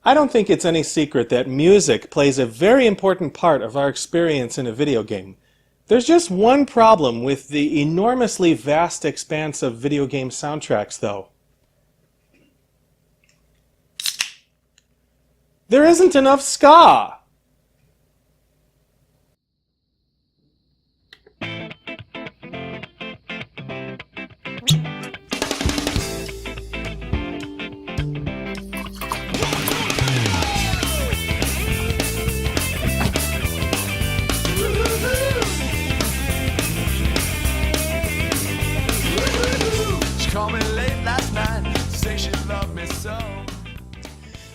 I don't think it's any secret that music plays a very important part of our experience in a video game. There's just one problem with the enormously vast expanse of video game soundtracks, though. There isn't enough ska!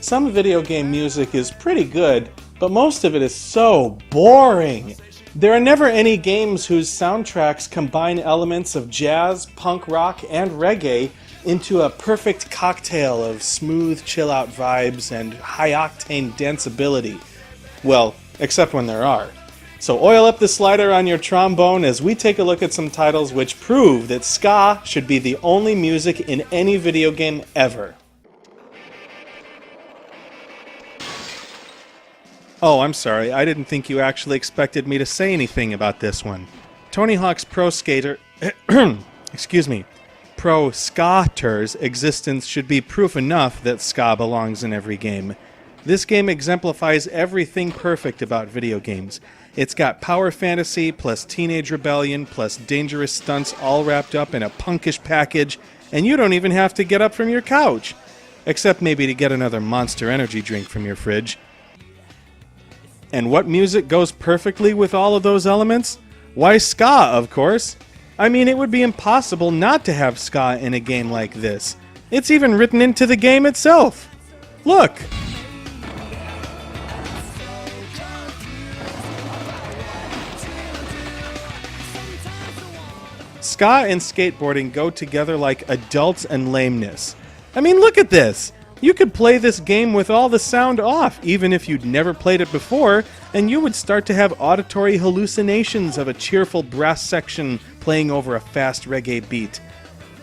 Some video game music is pretty good, but most of it is so boring. There are never any games whose soundtracks combine elements of jazz, punk rock, and reggae into a perfect cocktail of smooth, chill-out vibes and high-octane danceability. Well, except when there are. So oil up the slider on your trombone as we take a look at some titles which prove that ska should be the only music in any video game ever. Oh, I'm sorry, I didn't think you actually expected me to say anything about this one. Tony Hawk's Pro Skater... excuse me. Pro Skater's existence should be proof enough that ska belongs in every game. This game exemplifies everything perfect about video games. It's got power fantasy, plus teenage rebellion, plus dangerous stunts all wrapped up in a punkish package, and you don't even have to get up from your couch. Except maybe to get another Monster Energy drink from your fridge. And what music goes perfectly with all of those elements? Why, ska, of course. I mean, it would be impossible not to have ska in a game like this. It's even written into the game itself. Look! Ska and skateboarding go together like adults and lameness. I mean, look at this! You could play this game with all the sound off, even if you'd never played it before, and you would start to have auditory hallucinations of a cheerful brass section playing over a fast reggae beat.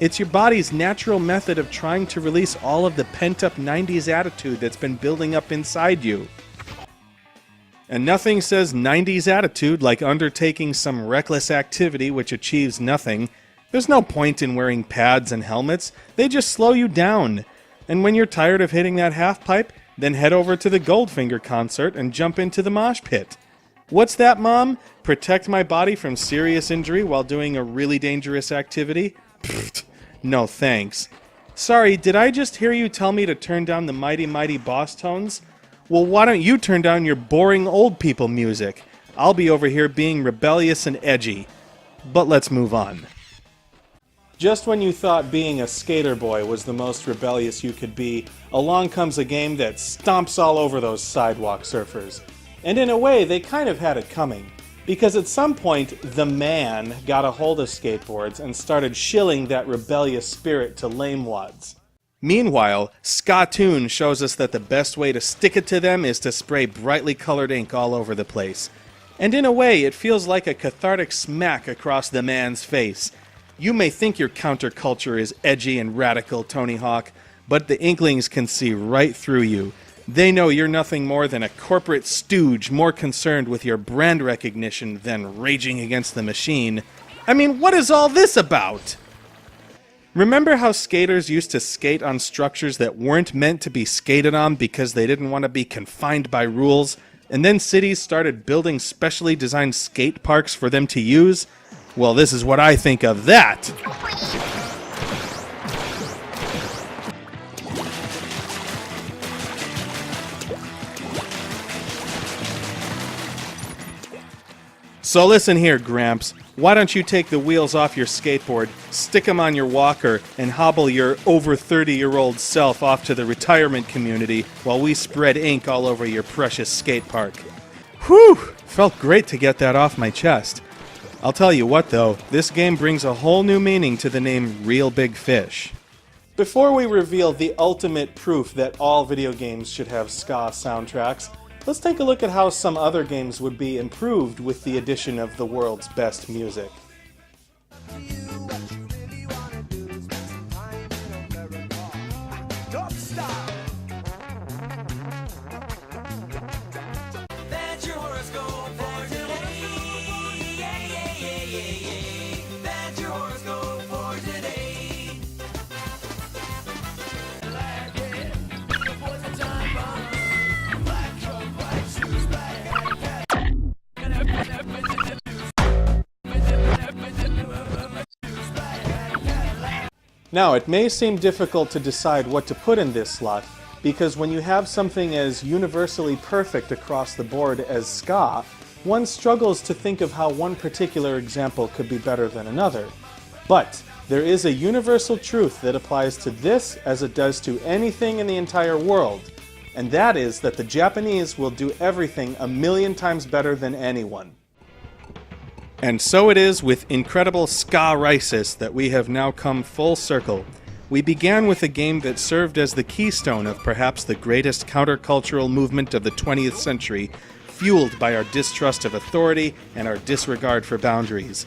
It's your body's natural method of trying to release all of the pent-up 90s attitude that's been building up inside you. And nothing says 90s attitude like undertaking some reckless activity which achieves nothing. There's no point in wearing pads and helmets, they just slow you down. And when you're tired of hitting that half pipe, then head over to the Goldfinger concert and jump into the mosh pit. What's that, Mom? Protect my body from serious injury while doing a really dangerous activity? Pfft, no thanks. Sorry, did I just hear you tell me to turn down the mighty, mighty boss tones? Well, why don't you turn down your boring old people music? I'll be over here being rebellious and edgy. But let's move on. Just when you thought being a skater boy was the most rebellious you could be, along comes a game that stomps all over those sidewalk surfers. And in a way, they kind of had it coming. Because at some point, the man got a hold of skateboards and started shilling that rebellious spirit to lamewads. Meanwhile, Skatoon shows us that the best way to stick it to them is to spray brightly colored ink all over the place. And in a way, it feels like a cathartic smack across the man's face. You may think your counterculture is edgy and radical, Tony Hawk, but the Inklings can see right through you. They know you're nothing more than a corporate stooge more concerned with your brand recognition than raging against the machine. I mean, what is all this about? Remember how skaters used to skate on structures that weren't meant to be skated on because they didn't want to be confined by rules, and then cities started building specially designed skate parks for them to use? Well, this is what I think of that! So listen here, Gramps. Why don't you take the wheels off your skateboard, stick them on your walker, and hobble your over 30-year-old self off to the retirement community while we spread ink all over your precious skate park. Whew! Felt great to get that off my chest. I'll tell you what, though, this game brings a whole new meaning to the name Real Big Fish. Before we reveal the ultimate proof that all video games should have ska soundtracks, let's take a look at how some other games would be improved with the addition of the world's best music. Now, it may seem difficult to decide what to put in this slot, because when you have something as universally perfect across the board as ska, one struggles to think of how one particular example could be better than another. But there is a universal truth that applies to this as it does to anything in the entire world, and that is that the Japanese will do everything a million times better than anyone. And so it is with incredible Ska-risis that we have now come full circle. We began with a game that served as the keystone of perhaps the greatest countercultural movement of the 20th century, fueled by our distrust of authority and our disregard for boundaries.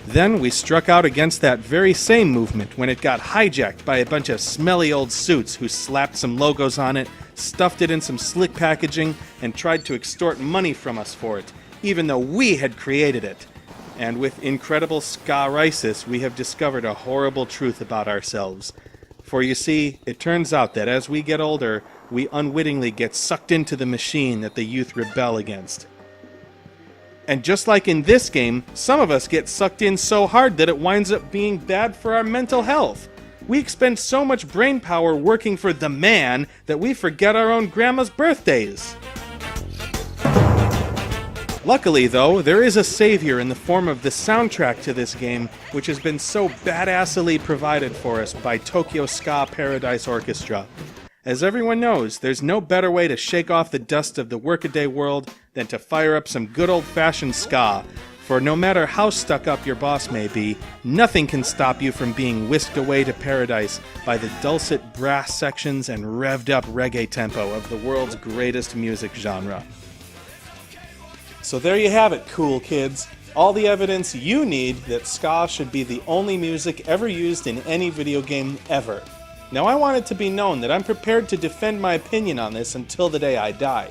Then we struck out against that very same movement when it got hijacked by a bunch of smelly old suits who slapped some logos on it, stuffed it in some slick packaging, and tried to extort money from us for it, even though we had created it. And with incredible Ska-risis, we have discovered a horrible truth about ourselves. For you see, it turns out that as we get older, we unwittingly get sucked into the machine that the youth rebel against. And just like in this game, some of us get sucked in so hard that it winds up being bad for our mental health. We expend so much brain power working for the man that we forget our own grandma's birthdays. Luckily, though, there is a savior in the form of the soundtrack to this game, which has been so badassily provided for us by Tokyo Ska Paradise Orchestra. As everyone knows, there's no better way to shake off the dust of the workaday world than to fire up some good old-fashioned ska, for no matter how stuck up your boss may be, nothing can stop you from being whisked away to paradise by the dulcet brass sections and revved-up reggae tempo of the world's greatest music genre. So there you have it, cool kids. All the evidence you need that ska should be the only music ever used in any video game ever. Now I want it to be known that I'm prepared to defend my opinion on this until the day I die.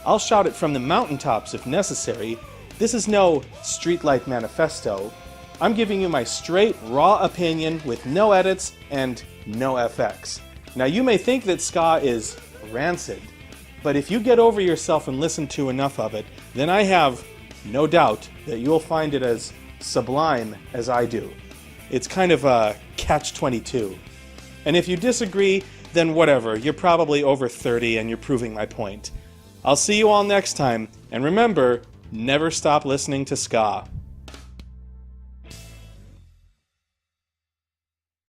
I'll shout it from the mountaintops if necessary. This is no streetlight manifesto. I'm giving you my straight, raw opinion with no edits and no FX. Now you may think that ska is rancid, but if you get over yourself and listen to enough of it, then I have no doubt that you'll find it as sublime as I do. It's kind of a catch-22. And if you disagree, then whatever, you're probably over 30 and you're proving my point. I'll see you all next time, and remember, never stop listening to ska.